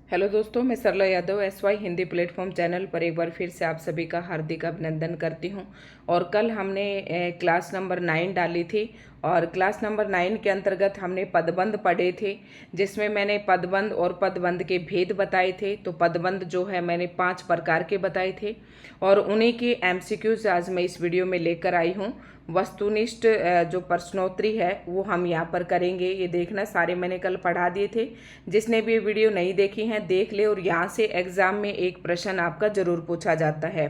Hello दोस्तों, मैं Sarla Yadav SY Hindi platform channel पर एक बार फिर से आप सभी का हार्दिक अभिनंदन करती हूं। और कल हमने क्लास नंबर 9 डाली थी और क्लास नंबर 9 के अंतर्गत हमने पदबंध पढ़े थे, जिसमें मैंने पदबंध और पदबंध के भेद बताए थे। तो पदबंध जो है मैंने 5 प्रकार के बताए थे और उन्हीं के MCQs आज मैं इस वीडियो में लेकर आई हूँ। वस्तुनिष्ठ जो प्रश्नोत्तरी है वो हम यहाँ पर करेंगे। ये देखना, सारे मैंने कल पढ़ा दिए थे। जिसने भी ये वीडियो नहीं देखी है देख ले, और यहाँ से एग्जाम में एक प्रश्न आपका जरूर पूछा जाता है।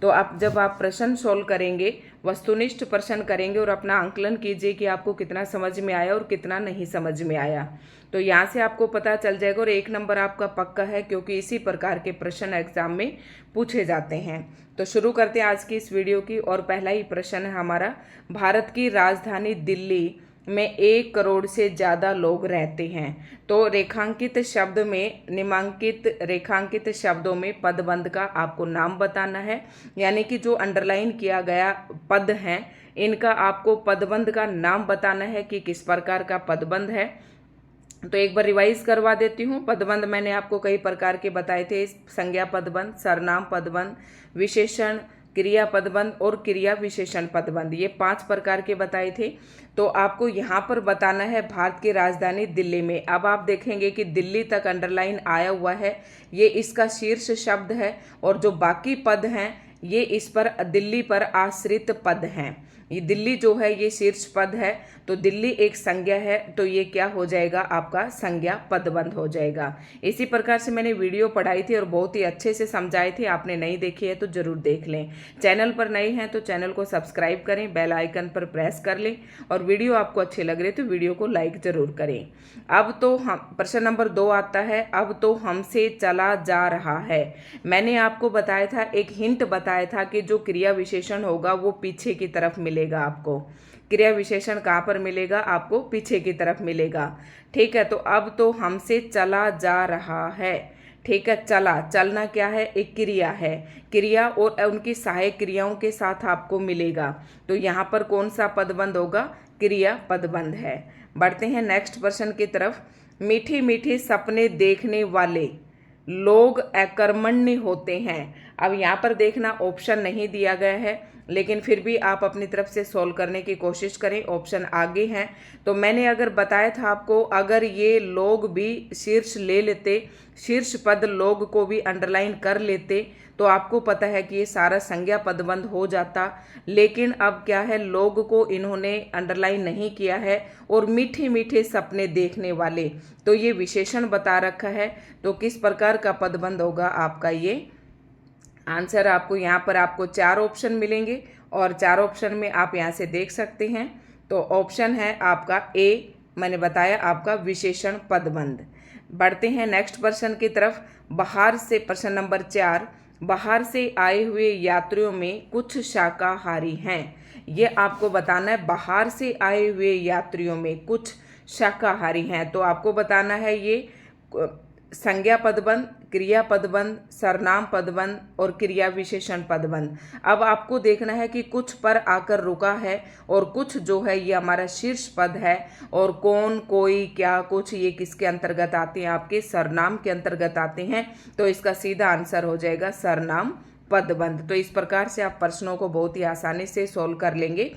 तो आप जब आप प्रश्न सोल्व करेंगे, वस्तुनिष्ठ प्रश्न करेंगे और अपना आंकलन कीजिए कि आपको कितना समझ में आया और कितना नहीं समझ में आया। तो यहाँ से आपको पता चल जाएगा और 1 नंबर आपका पक्का है, क्योंकि इसी प्रकार के प्रश्न एग्जाम में पूछे जाते हैं। तो शुरू करते हैं आज की इस वीडियो की। और पहला ही प्रश्न है हमारा, भारत की राजधानी दिल्ली में 1 करोड़ से ज़्यादा लोग रहते हैं। तो रेखांकित शब्द में, निम्नांकित रेखांकित शब्दों में पदबंध का आपको नाम बताना है, यानी कि जो अंडरलाइन किया गया पद हैं इनका आपको पदबंध का नाम बताना है कि किस प्रकार का पदबंध है। तो एक बार रिवाइज करवा देती हूँ। पदबंध मैंने आपको कई प्रकार के बताए थे, संज्ञा पदबंध, सर्वनाम पदबंध, विशेषण क्रिया पदबंध और क्रिया विशेषण पदबंध, ये 5 प्रकार के बताए थे। तो आपको यहाँ पर बताना है भारत की राजधानी दिल्ली में। अब आप देखेंगे कि दिल्ली तक अंडरलाइन आया हुआ है, ये इसका शीर्ष शब्द है और जो बाकी पद हैं ये इस पर दिल्ली पर आश्रित पद हैं। ये दिल्ली जो है ये शीर्ष पद है, तो दिल्ली एक संज्ञा है, तो ये क्या हो जाएगा आपका संज्ञा पदबंध हो जाएगा। इसी प्रकार से मैंने वीडियो पढ़ाई थी और बहुत ही अच्छे से समझाए थे। आपने नहीं देखी है तो जरूर देख लें। चैनल पर नए हैं तो चैनल को सब्सक्राइब करें, बेल आइकन पर प्रेस कर लें और वीडियो आपको अच्छी लग रही है तो वीडियो को लाइक जरूर करें। अब तो हम प्रश्न नंबर 2 आता है, अब तो हमसे चला जा रहा है। मैंने आपको बताया था, एक हिंट बताया था कि जो क्रिया विशेषण होगा वो पीछे की तरफ मिलेगा। आपको क्रिया विशेषण कहाँ पर मिलेगा? आपको पीछे की तरफ मिलेगा। ठीक है, तो अब तो हमसे चला जा रहा है। ठीक है, चला, चलना क्या है? एक क्रिया है। क्रिया और उनकी सहायक क्रियाओं के साथ आपको मिलेगा, तो यहाँ पर कौन सा पदबंध होगा? क्रिया पदबंध है। बढ़ते हैं नेक्स्ट प्रश्न की तरफ। मीठे मीठे सपने देखने वाले लोग अकर्मण्य होते हैं। अब यहाँ पर देखना, ऑप्शन नहीं दिया गया है, लेकिन फिर भी आप अपनी तरफ से सॉल्व करने की कोशिश करें। ऑप्शन आगे हैं। तो मैंने अगर बताया था आपको, अगर ये लोग भी शीर्ष ले लेते, शीर्ष पद लोग को भी अंडरलाइन कर लेते, तो आपको पता है कि ये सारा संज्ञा पदबंध हो जाता। लेकिन अब क्या है, लोग को इन्होंने अंडरलाइन नहीं किया है और मीठे मीठे सपने देखने वाले, तो ये विशेषण बता रखा है। तो किस प्रकार का पदबंध होगा आपका ये आंसर? आपको यहाँ पर आपको 4 ऑप्शन मिलेंगे और 4 ऑप्शन में आप यहाँ से देख सकते हैं। तो ऑप्शन है आपका ए, मैंने बताया आपका विशेषण पदबंध। बढ़ते हैं नेक्स्ट प्रश्न की तरफ। बाहर से, प्रश्न नंबर 4, बाहर से आए हुए यात्रियों में कुछ शाकाहारी हैं। ये आपको बताना है, बाहर से आए हुए यात्रियों में कुछ शाकाहारी हैं। तो आपको बताना है ये संज्ञा पदबंध, क्रिया पदबंध, सर्वनाम पदबंध और क्रिया विशेषण पदबंध। अब आपको देखना है कि कुछ पर आकर रुका है और कुछ जो है ये हमारा शीर्ष पद है, और कौन, कोई, क्या, कुछ, ये किसके अंतर्गत आते हैं? आपके सर्वनाम के अंतर्गत आते हैं। तो इसका सीधा आंसर हो जाएगा सर्वनाम पदबंध। तो इस प्रकार से आप प्रश्नों को बहुत ही आसानी से सोल्व कर लेंगे।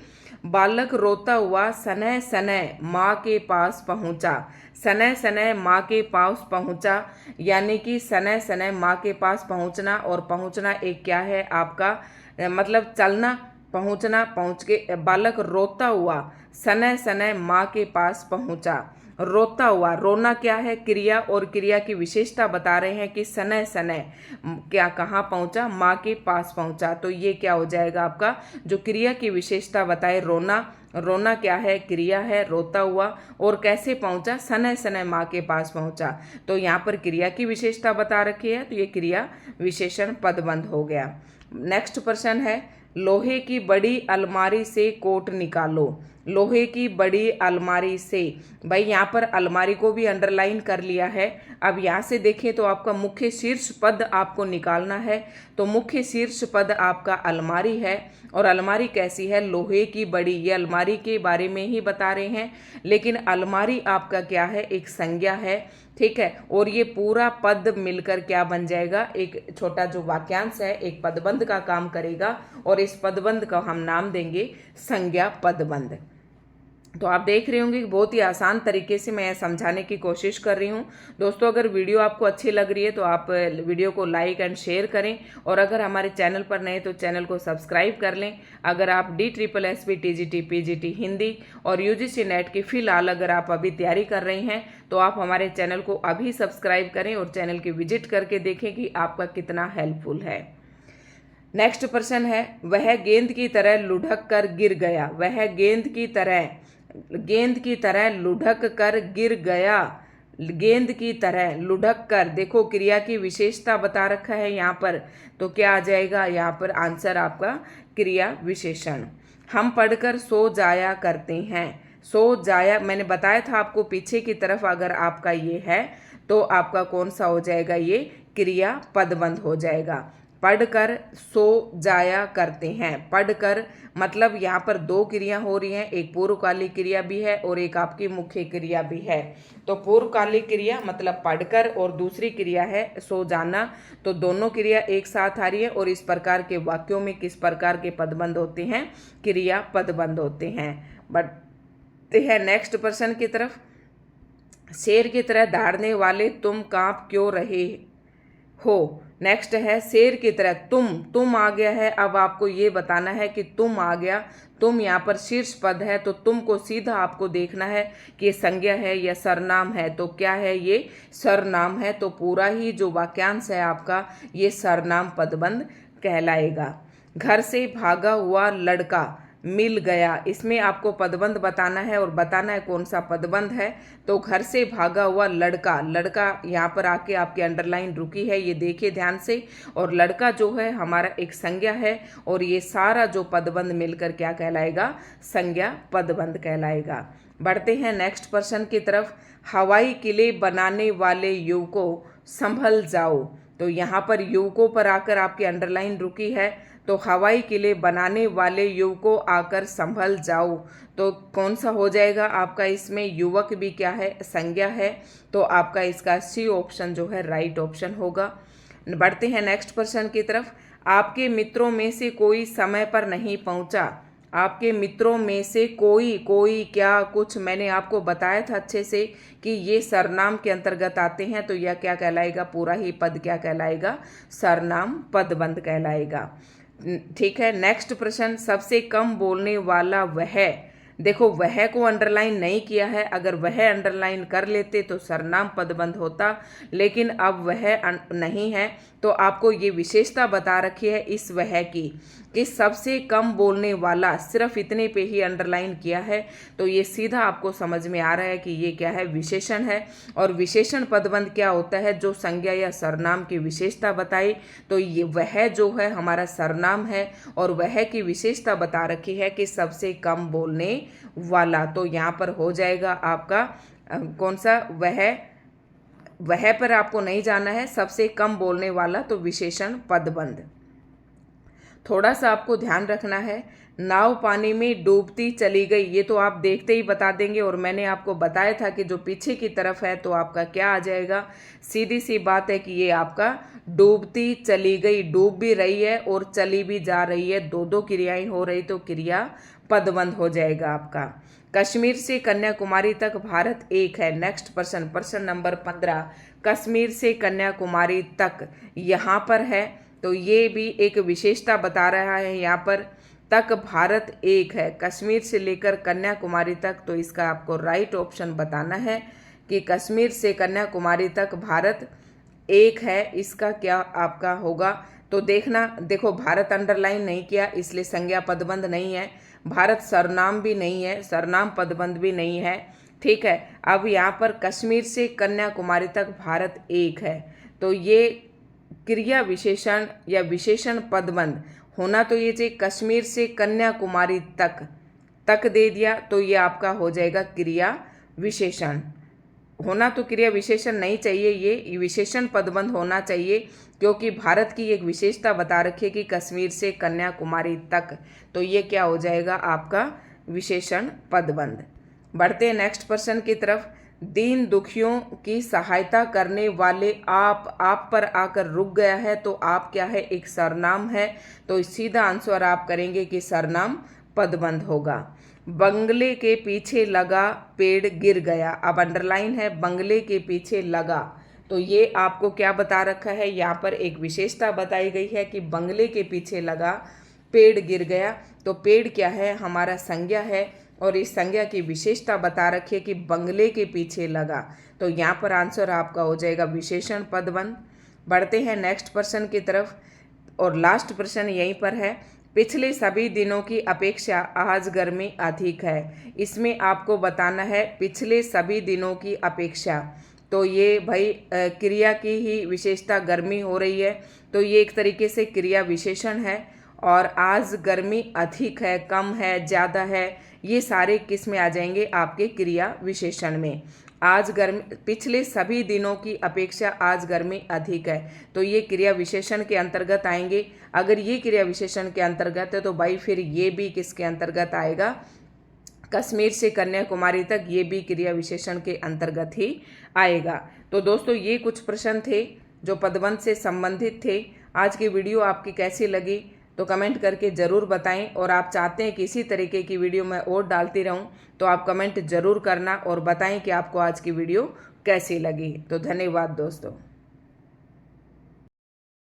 बालक रोता हुआ सनय सनय माँ के पास पहुंचा। सनय सनय माँ के पास पहुंचा, यानी कि सनय सनय माँ के पास पहुंचना, और पहुंचना एक क्या है आपका, मतलब चलना, पहुंचना, पहुंच के। बालक रोता हुआ सनय सनय माँ के पास पहुंचा। रोता हुआ, रोना क्या है? क्रिया, और क्रिया की विशेषता बता रहे हैं कि सनय सनय क्या, कहाँ पहुंचा? माँ के पास पहुंचा। तो ये क्या हो जाएगा आपका, जो क्रिया की विशेषता बताए, रोना। रोना क्या है? क्रिया है, रोता हुआ, और कैसे पहुंचा? सनय सनय माँ के पास पहुंचा। तो यहाँ पर क्रिया की विशेषता बता रखी है, तो ये क्रिया विशेषण पदबंध हो गया। नेक्स्ट प्रश्न है, लोहे की बड़ी अलमारी से कोट निकालो। लोहे की बड़ी अलमारी से। भाई यहाँ पर अलमारी को भी अंडरलाइन कर लिया है। अब यहाँ से देखें तो आपका मुख्य शीर्ष पद आपको निकालना है। तो मुख्य शीर्ष पद आपका अलमारी है, और अलमारी कैसी है? लोहे की बड़ी। ये अलमारी के बारे में ही बता रहे हैं, लेकिन अलमारी आपका क्या है? एक संज्ञा है, ठीक है। और ये पूरा पद मिलकर क्या बन जाएगा? एक छोटा जो वाक्यांश है, एक पदबंध का काम करेगा, और इस पदबंध का हम नाम देंगे संज्ञा पदबंध। तो आप देख रहे होंगे कि बहुत ही आसान तरीके से मैं समझाने की कोशिश कर रही हूँ। दोस्तों, अगर वीडियो आपको अच्छी लग रही है तो आप वीडियो को लाइक एंड शेयर करें, और अगर हमारे चैनल पर नए तो चैनल को सब्सक्राइब कर लें। अगर आप DSSB TGT PGT हिंदी और UGC नेट की फिलहाल अगर आप अभी तैयारी कर रहे हैं तो आप हमारे चैनल को अभी सब्सक्राइब करें और चैनल की विजिट करके देखें कि आपका कितना हेल्पफुल है। नेक्स्ट प्रश्न है, वह गेंद की तरह लुढ़क कर गिर गया। वह गेंद की तरह लुढ़क कर गिर गया। गेंद की तरह लुढ़क कर, देखो क्रिया की विशेषता बता रखा है यहाँ पर, तो क्या आ जाएगा यहाँ पर आंसर आपका? क्रिया विशेषण। हम पढ़कर सो जाया करते हैं। सो जाया मैंने बताया था आपको, पीछे की तरफ अगर आपका ये है तो आपका कौन सा हो जाएगा? ये क्रिया पदबंध हो जाएगा। पढ़कर सो जाया करते हैं। पढ़कर मतलब यहाँ पर दो क्रिया हो रही हैं, एक पूर्वकालिक क्रिया भी है और एक आपकी मुख्य क्रिया भी है। तो पूर्वकालिक क्रिया मतलब पढ़कर, और दूसरी क्रिया है सो जाना। तो दोनों क्रिया एक साथ आ रही है, और इस प्रकार के वाक्यों में किस प्रकार के पदबंध होते हैं? क्रिया पदबंध होते हैं। बढ़ते हैं नेक्स्ट प्रश्न की तरफ। शेर की तरह दहाड़ने वाले तुम कांप क्यों रहे हो? नेक्स्ट है शेर की तरह तुम आ गया है। अब आपको ये बताना है कि तुम आ गया। तुम यहाँ पर शीर्ष पद है, तो तुम को सीधा आपको देखना है कि ये संज्ञा है या सरनाम है। तो क्या है? ये सरनाम है। तो पूरा ही जो वाक्यांश है आपका ये सरनाम पदबंध कहलाएगा। घर से भागा हुआ लड़का मिल गया। इसमें आपको पदबंध बताना है, और बताना है कौन सा पदबंध है। तो घर से भागा हुआ लड़का, लड़का यहाँ पर आके आपकी अंडरलाइन रुकी है, ये देखिए ध्यान से। और लड़का जो है हमारा एक संज्ञा है, और ये सारा जो पदबंध मिलकर क्या कहलाएगा? संज्ञा पदबंध कहलाएगा। बढ़ते हैं नेक्स्ट प्रश्न की तरफ। हवाई किले बनाने वाले युवकों संभल जाओ। तो यहाँ पर युवकों पर आकर आपकी अंडरलाइन रुकी है, तो हवाई किले बनाने वाले युवकों आकर संभल जाओ। तो कौन सा हो जाएगा आपका? इसमें युवक भी क्या है? संज्ञा है। तो आपका इसका सी ऑप्शन जो है राइट ऑप्शन होगा। बढ़ते हैं नेक्स्ट प्रश्न की तरफ। आपके मित्रों में से कोई समय पर नहीं पहुंचा। आपके मित्रों में से कोई क्या कुछ, मैंने आपको बताया था अच्छे से कि ये सरनाम के अंतर्गत आते हैं। तो यह क्या कहलाएगा? पूरा ही पद क्या कहलाएगा? सरनाम पदबंध कहलाएगा। ठीक है। नेक्स्ट प्रश्न, सबसे कम बोलने वाला वह। देखो वह को अंडरलाइन नहीं किया है, अगर वह अंडरलाइन कर लेते तो सरनाम पदबंध होता, लेकिन अब वह नहीं है। तो आपको ये विशेषता बता रखी है इस वह की कि सबसे कम बोलने वाला, सिर्फ इतने पे ही अंडरलाइन किया है। तो ये सीधा आपको समझ में आ रहा है कि ये क्या है? विशेषण है। और विशेषण पदबंध क्या होता है? जो संज्ञा या सरनाम की विशेषता बताई। तो ये वह जो है हमारा सरनाम है, और वह की विशेषता बता रखी है कि सबसे कम बोलने वाला। तो यहाँ पर हो जाएगा आपका कौन सा? वह पर आपको नहीं जाना है, सबसे कम बोलने वाला, तो विशेषण पदबंध। थोड़ा सा आपको ध्यान रखना है। नाव पानी में डूबती चली गई, ये तो आप देखते ही बता देंगे, और मैंने आपको बताया था कि जो पीछे की तरफ है तो आपका क्या आ जाएगा? सीधी सी बात है कि ये आपका डूबती चली गई, डूब भी रही है और चली भी जा रही है, दो क्रियाएं हो रही, तो क्रिया पदबंध हो जाएगा आपका। कश्मीर से कन्याकुमारी तक भारत एक है। नेक्स्ट प्रश्न नंबर 15। कश्मीर से कन्याकुमारी तक यहाँ पर है, तो ये भी एक विशेषता बता रहा है यहाँ पर, तक भारत एक है। कश्मीर से लेकर कन्याकुमारी तक, तो इसका आपको राइट ऑप्शन बताना है कि कश्मीर से कन्याकुमारी तक भारत एक है। इसका क्या आपका होगा? तो देखो भारत अंडरलाइन नहीं किया, इसलिए संज्ञा पदबंध नहीं है। भारत सरनाम भी नहीं है, सरनाम पदबंध भी नहीं है। ठीक है। अब यहाँ पर कश्मीर से कन्याकुमारी तक भारत एक है, तो ये क्रिया विशेषण या विशेषण पदबंध होना तो ये चाहिए कश्मीर से कन्याकुमारी तक, तक दे दिया तो ये आपका हो जाएगा क्रिया विशेषण। होना तो क्रिया विशेषण नहीं चाहिए, ये विशेषण पदबंध होना चाहिए, क्योंकि भारत की एक विशेषता बता रखी है कि कश्मीर से कन्याकुमारी तक, तो ये क्या हो जाएगा आपका विशेषण पदबंध। बढ़ते हैं नेक्स्ट प्रश्न की तरफ। दीन दुखियों की सहायता करने वाले आप पर आकर रुक गया है, तो आप क्या है, एक सर्वनाम है, तो सीधा आंसर आप करेंगे कि सर्वनाम पदबंध होगा। बंगले के पीछे लगा पेड़ गिर गया, अब अंडरलाइन है बंगले के पीछे लगा, तो ये आपको क्या बता रखा है, यहाँ पर एक विशेषता बताई गई है कि बंगले के पीछे लगा पेड़ गिर गया, तो पेड़ क्या है, हमारा संज्ञा है, और इस संज्ञा की विशेषता बता रखी है कि बंगले के पीछे लगा, तो यहाँ पर आंसर आपका हो जाएगा विशेषण पदबंध। बढ़ते हैं नेक्स्ट प्रश्न की तरफ, और लास्ट प्रश्न यहीं पर है। पिछले सभी दिनों की अपेक्षा आज गर्मी अधिक है, इसमें आपको बताना है पिछले सभी दिनों की अपेक्षा, तो ये भाई क्रिया की ही विशेषता गर्मी हो रही है, तो ये एक तरीके से क्रिया विशेषण है। और आज गर्मी अधिक है, कम है, ज़्यादा है, ये सारे किस में आ जाएंगे, आपके क्रिया विशेषण में। आज गर्मी, पिछले सभी दिनों की अपेक्षा आज गर्मी अधिक है, तो ये क्रिया विशेषण के अंतर्गत आएंगे। अगर ये क्रिया विशेषण के अंतर्गत है तो भाई फिर ये भी किसके अंतर्गत आएगा, कश्मीर से कन्याकुमारी तक, ये भी क्रिया विशेषण के अंतर्गत ही आएगा। तो दोस्तों ये कुछ प्रश्न थे जो पदबंध से संबंधित थे। आज की वीडियो आपकी कैसी लगी तो कमेंट करके ज़रूर बताएं, और आप चाहते हैं कि इसी तरीके की वीडियो मैं और डालती रहूं तो आप कमेंट ज़रूर करना और बताएं कि आपको आज की वीडियो कैसी लगी। तो धन्यवाद दोस्तों।